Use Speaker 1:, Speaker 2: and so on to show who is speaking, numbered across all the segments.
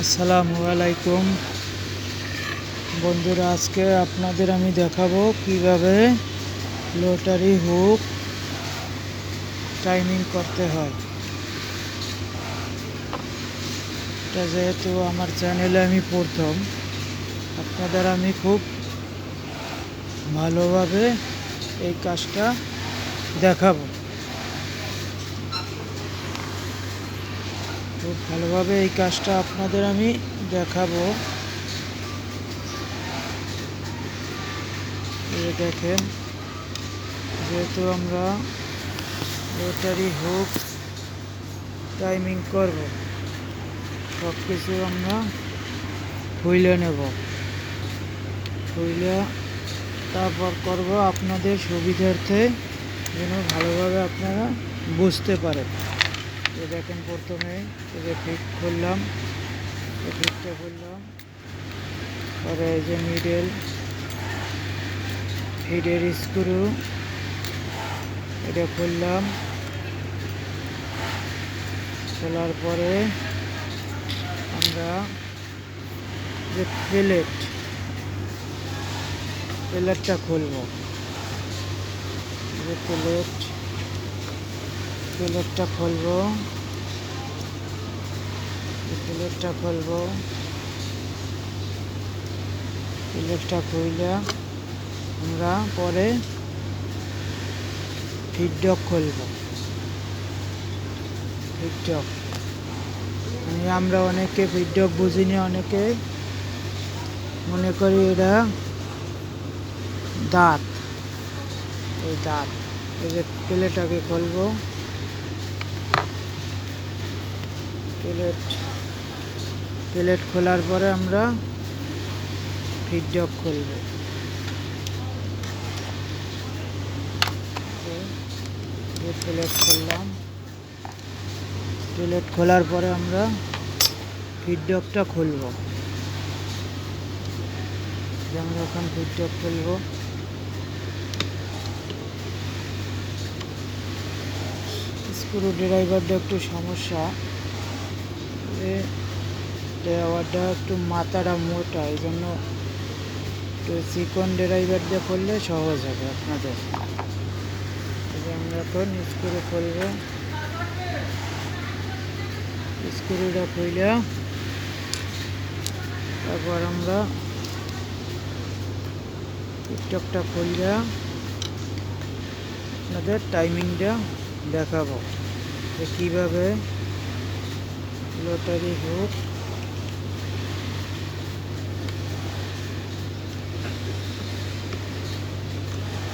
Speaker 1: আসসালামু আলাইকুম বন্ধুরা, আজকে আপনাদের আমি দেখাবো কিভাবে লটারি হুক টাইমিং করতে হয়। এটা যেহেতু আমার চ্যানেলে আমি প্রথম, আপনাদের আমি খুব ভালোভাবে এই কাজটা দেখাবো। খুব ভালোভাবে এই কাজটা আপনাদের আমি দেখাবো। দেখেন, যেহেতু আমরা লটারি হুক টাইমিং করব, সব কিছু আমরা খুলে নেব, খুলে তারপর করব আপনাদের সুবিধার্থে, যেন ভালোভাবে আপনারা বুঝতে পারেন। দেখেন, প্রথমে ফিট খুললাম, ফিটটা খুললাম, পরে এই যে মিডল ফিডের স্ক্রু এটা খুললাম। খোলার পরে আমরা যে প্লেটটা খুলব, যে প্লেটটা খুলবো, প্লেটটা খুলে আমরা পরে ফিডডক খুলব। ফিডডক মানে আমরা অনেকে ফিডডক বুঝিনি, অনেকে মনে করি এটা দাঁত। এই দাঁত, এই যে প্লেটটাকে খুলবো, প্লেট খোলার পরে আমরা ফিডডক খুলব। প্লেট খুললাম, প্লেট খোলার পরে আমরা ফিডডকটা খুলব। আমরা এখন ফিডডক খুলব। স্ক্রু ড্রাইভারটা একটু সমস্যা, ড্রাইভারটা একটু মাথাটা মোটা, এই জন্য একটু চিকন ড্রাইভার দিয়ে করলে সহজ হবে আপনাদের। আমরা এখন স্ক্রু খুলব। স্ক্রুটা খুলে তারপর আমরা টিকটকটা খুলে আপনাদের টাইমিংটা দেখাবো যে কীভাবে লটারি হুক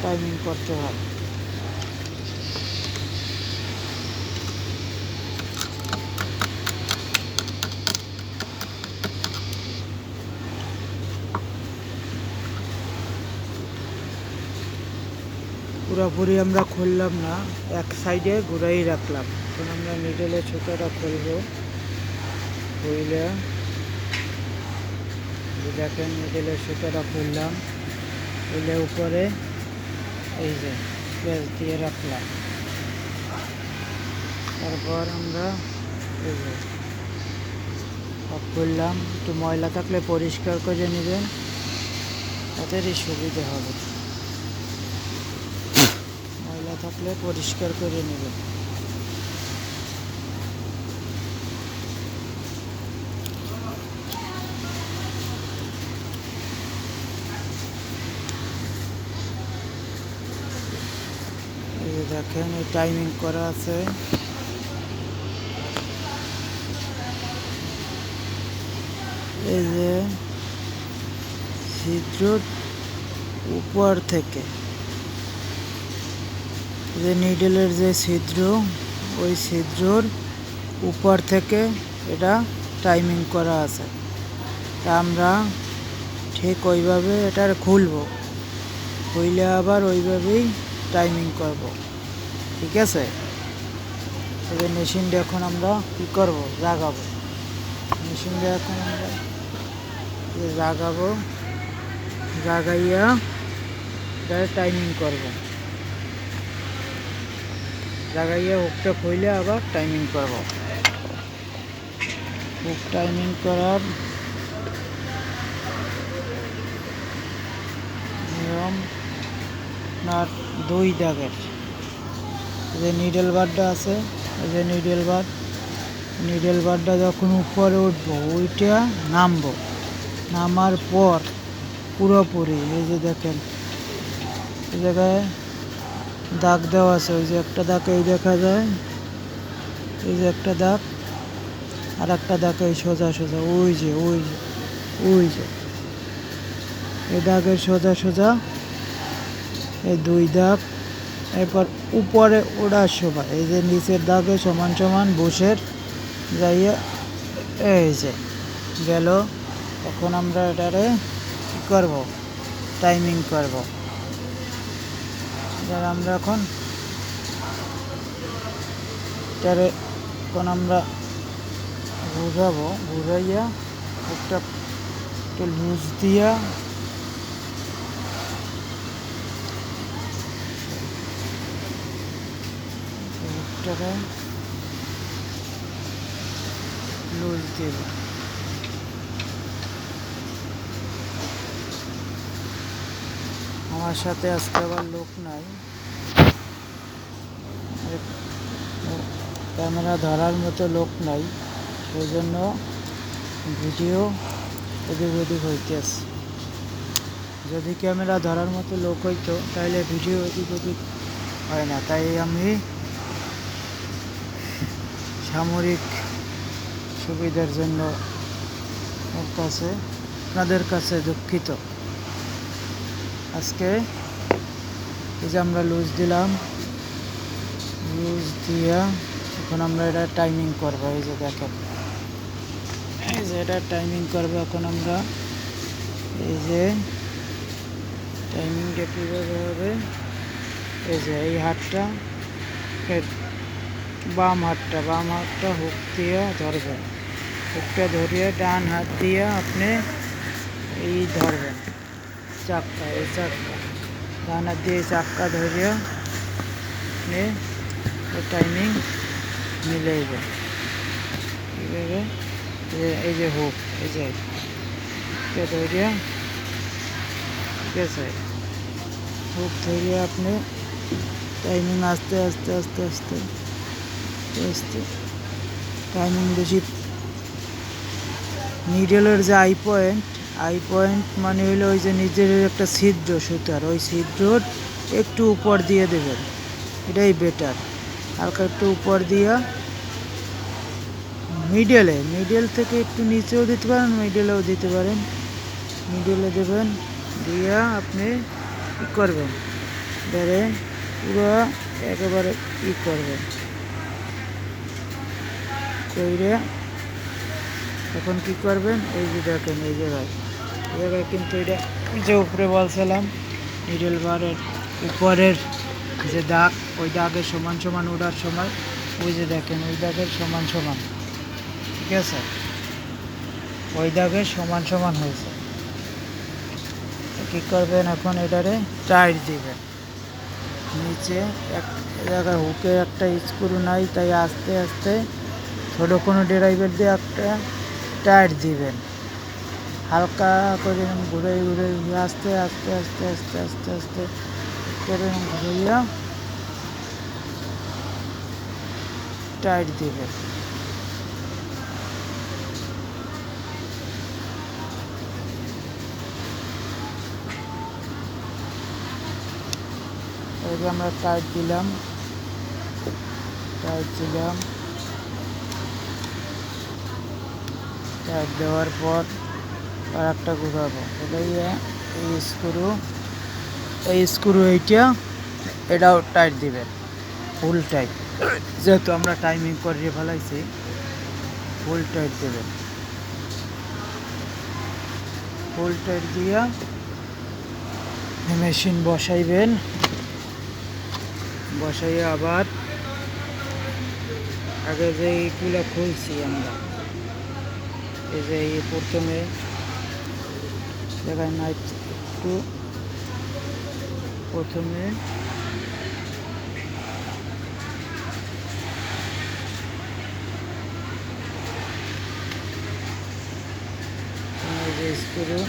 Speaker 1: টাইমিং করতে হয়। পুরোপুরি আমরা খুললাম না, এক সাইডে ঘুরাই রাখলাম। এখন আমরা মিডলে ছোটোটা খুলব। খুলে দেখেন, মিডলের ছোটোটা খুললাম, খুলে উপরে এই যে পেঁচ দিয়ে রাখলাম। তারপর আমরা এই যে খুললাম। একটু ময়লা থাকলে পরিষ্কার করে নেবেন, তাদেরই সুবিধা হবে। ময়লা থাকলে পরিষ্কার করে নেবেন। এই যে দেখেন, এই টাইমিং করা আছে। এই যে ছিদ্রর উপর থেকে, যে নিডলের যে ছিদ্র, ওই ছিদ্রর উপর থেকে এটা টাইমিং করা আছে। তা আমরা ঠিক ওইভাবে এটা খুলব, খুলে আবার ওইভাবেই টাইমিং করব, ঠিক আছে? এই মেশিনটা এখন আমরা কী করব, জাগাবো। মেশিনটা এখন আমরা জাগাবো, জাগাইয়া এটা টাইমিং করব। জাগাইয়া হুকটা খুলে আবার টাইমিং করব। হুক টাইমিং করার নিয়ম আপনার 2 দাগের যে নিডেল বারটা আছে, এই যে নিডেল বারটা যখন উপরে উঠবো ওইটা নামবো, নামার পর পুরোপুরি এই যে দেখেন এই জায়গায় দাগ দেওয়া আছে, ওই যে একটা দাগ এই দেখা যায়, এই যে একটা দাগ, আর একটা দাগ এই সোজা সোজা ওই যে এই দাগের সোজা সোজা এই 2 দাগ। এরপর উপরে ওড়ার সময় এই যে নিচের দাগে সমান সমান বসের যাইয়া এই যে গেল। এখন আমরা এটারে কী করবো, টাইমিং করব। এবার আমরা এখন এটারে আমরা ঘুরাবো, ঘুরাইয়া একটা লুজ দিয়া লুজ দিব। আমার সাথে আজকে আবার লোক নাই, ক্যামেরা ধরার মতো লোক নাই, সেই জন্য ভিডিও এদিক ওদিক হইতেছে। যদি ক্যামেরা ধরার মতো লোক হইতো তাহলে ভিডিও এদিক ওদিক হয় না। তাই আমি সামরিক সুবিধার জন্য আপনাদের কাছে দুঃখিত। আজকে এই যে আমরা লুজ দিলাম, লুজ দিয়া এখন আমরা এটা টাইমিং করবো। এই যে দেখেন এই যে এটা টাইমিং করবো। এখন আমরা এই যে টাইমিংটা কীভাবে হবে, এই যে এই হাতটা বাম হাতটা হুক দিয়ে ধরবেন, হুকটা ধরিয়ে ডান হাত দিয়ে আপনি এই ধরবেন চাক্কা, এই চাক্কা ডান হাত দিয়ে চাক্কা ধরিয়ে আপনি টাইমিং মিলাইবেন। এইভাবে এই যে হুক, এই যে ধরিয়া, ঠিক আছে, হুক ধরিয়ে আপনি টাইমিং আস্তে আস্তে আস্তে আস্তে আস্তে টাইমিং বেশি। নিডেলের যে আই পয়েন্ট মানে হইলো ওই যে নিজের একটা ছিদ্র সুতার, ওই ছিদ্রর একটু উপর দিয়ে দেবেন, এটাই বেটার। হালকা একটু উপর দিয়া মিডল থেকে একটু নিচেও দিতে পারেন, মিডলেও দিতে পারেন, মিডলে দেবেন, দিয়া আপনি কী করবেন, ধরে পুরো একেবারে ই করবেন কইরে। এখন কি করবেন, এই যে দেখেন এই জায়গায় কিন্তু এটা যে উপরে বলছিলাম নিডেল বারের উপরের যে দাগ, ওই দাগের সমান সমান ওঠার সময় ওই যে দেখেন ওই দাগের সমান সমান, ঠিক আছে, ওই দাগের সমান সমান হয়েছে। কী করবেন, এখন এটারে টাইট দিবেন। নিচে এক জায়গায় হুকে একটা স্ক্রু নাই, তাই আস্তে আস্তে ছোটো কোনো ড্রাইভার দিয়ে একটা টাইট দিবেন, হালকা করে ঘুরে আস্তে আস্তে আস্তে আস্তে আস্তে আস্তে করে ঘুরাইয়া টাইট দিবেন। এই যে আমরা টাইট দিলাম, টাইট দেওয়ার পর আর একটা ঘুরাবো, ঘুরাইয়া এই স্ক্রু এটাও টাইট দিবেন, ফুল টাইট, যেহেতু আমরা টাইমিং করিয়ে ফেলাইছি ফুল টাইট দেবেন। ফুল টাইট দিয়া মেশিন বসাইবেন, বসাইয়া আবার আগে যে এইগুলো খুলছি আমরা, এই যে এই প্রথমে দেখায় না একটু, প্রথমে স্ক্রু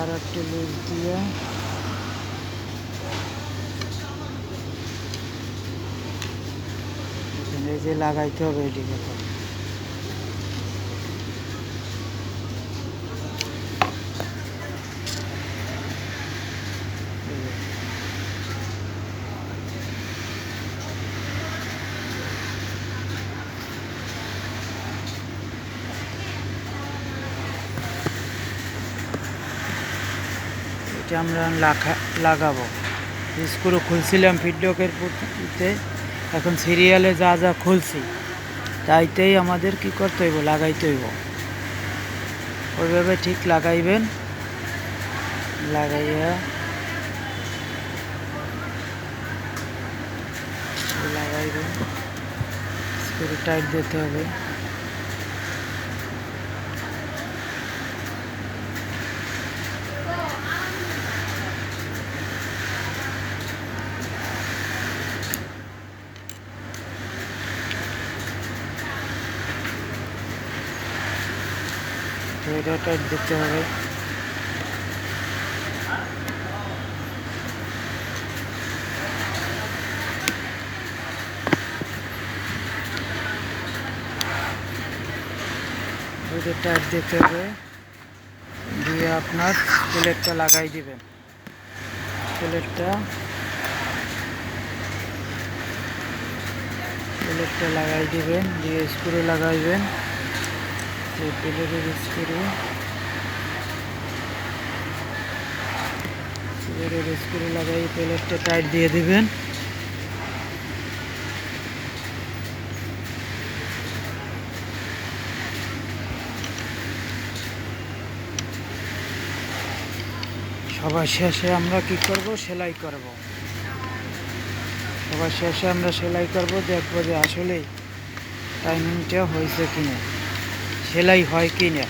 Speaker 1: আর একটা লুজ দিয়ে এখানে যে লাগাইতে হবে এদিকে। এটা আমরা লাগাবো। স্ক্রু খুলছিলাম ফিডব্যাকের পদ্ধতিতে, এখন সিরিয়ালে যা যা খুলছি তাইতেই আমাদের কি করতে হইব, লাগাইতে হইব। ওইভাবে ঠিক লাগাইবেন, লাগাইয়া লাগাইবেন, স্ক্রু টাইট দিতে হবে। এটা টাইট দিতে হবে। এটা টাইট দিতে হবে, দিয়ে আপনার প্লেটটা লাগাই দিবেন। প্লেটটা লাগাই দিবেন, দিয়ে স্ক্রু লাগাইবেন। প্লেটের স্ক্রু লাগাই প্লেটটা টাইট দিয়ে দিবেন। সবার শেষে আমরা কি করব, সেলাই করব। সবার শেষে আমরা সেলাই করব, দেখবো যে আসলে টাইমিংটা হয়েছে কিনা, সেলাই হয় কিনা,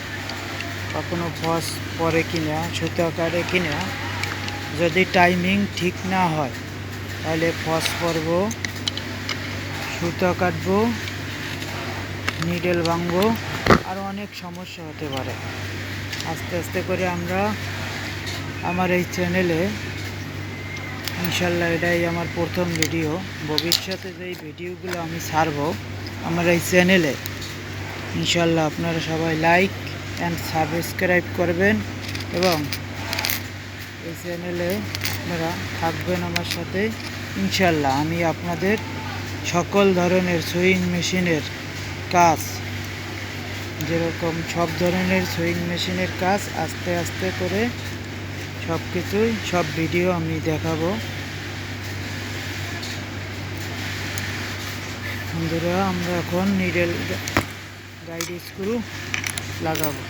Speaker 1: কখনো ফস পরে কিনা, সুতা কাটে কিনা। যদি টাইমিং ঠিক না হয় তাহলে ফস পরব, সুতা কাটবো, নিডেল ভাঙবো, আরও অনেক সমস্যা হতে পারে। আস্তে আস্তে করে আমরা আমার এই চ্যানেলে ইনশাল্লাহ, এটাই আমার প্রথম ভিডিও। ভবিষ্যতে যেই ভিডিওগুলো আমি ছাড়ব আমার এই চ্যানেলে, ইনশাল্লাহ আপনারা সবাই লাইক অ্যান্ড সাবস্ক্রাইব করবেন এবং এই চ্যানেলে আপনারা থাকবেন আমার সাথে। ইনশাল্লাহ আমি আপনাদের সকল ধরনের সুইং মেশিনের কাজ, যেরকম সব ধরনের সুইং মেশিনের কাজ আস্তে আস্তে করে সব ভিডিও আমি দেখাবো। বন্ধুরা, আমরা এখন নিডেল গাইড স্ক্রু লাগাবো।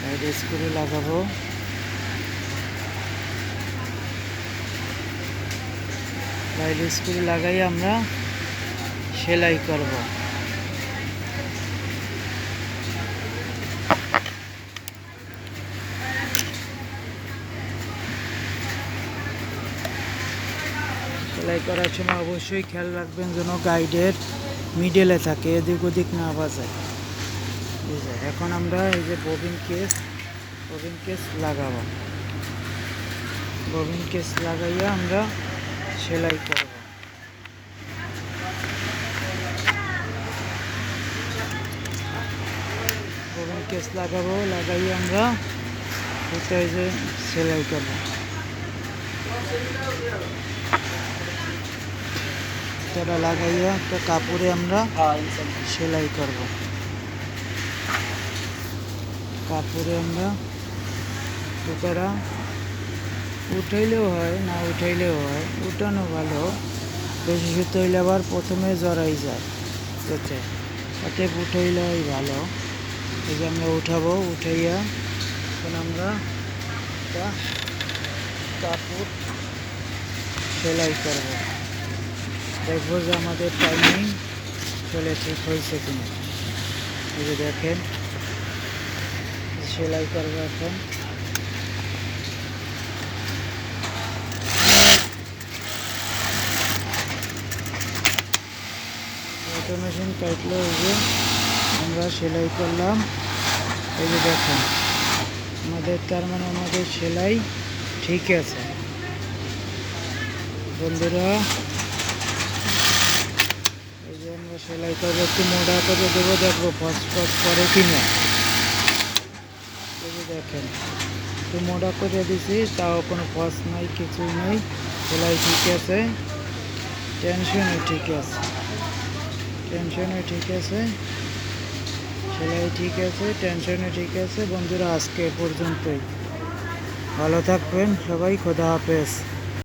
Speaker 1: গাইড স্ক্রু লাগাবো। গাইড স্ক্রু লাগাই আমরা সেলাই করব। সেলাই করার সময় অবশ্যই খেয়াল রাখবেন যেন গাইডের মিডলে থাকে, এদিক ওদিক না বাজায়। এখন আমরা এই যে ববিন কেস লাগাবো। ববিন কেস লাগাইয়া আমরা সেলাই করব। ববিন কেস লাগাবো, লাগাইয়া আমরা কোথায় যে সেলাই করব। এটা লাগাইয়া একটা কাপড়ে আমরা সেলাই করব। কাপড়ে আমরা সুতারা উঠাইলেও হয়, না উঠাইলেও হয়, উঠানো ভালো। বেশি সুতো হইলে আবার প্রথমে জড়াই যায়, বুঝছে, তাতে উঠাইলেই ভালো। এই যে আমরা উঠাবো, উঠাইয়া এখন আমরা একটা কাপড় সেলাই করব। দেখবো যে আমাদের টাইমিং চলে ঠিক হয়েছে কিনা। এই যে দেখেন, সেলাই করবো এখন। মেশিন কাটলো, এই যে আমরা সেলাই করলাম। এই যে দেখেন আমাদের তার মানে আমাদের সেলাই ঠিক আছে বন্ধুরা। এই যে আমরা সেলাই করবো, একটু মোটা করে দেবো, দেখবো ফস ফস করে কিনা। এই যে দেখেন একটু মোটা করে দিছি, তাও কোনো ফস নাই, কিছুই নেই, সেলাই ঠিক আছে, টেনশনও ঠিক আছে, টেনশনও ঠিক আছে, সেলাই ঠিক আছে, টেনশনও ঠিক আছে। বন্ধুরা আজকে এ পর্যন্তই, ভালো থাকবেন সবাই, খোদা হাফেজ।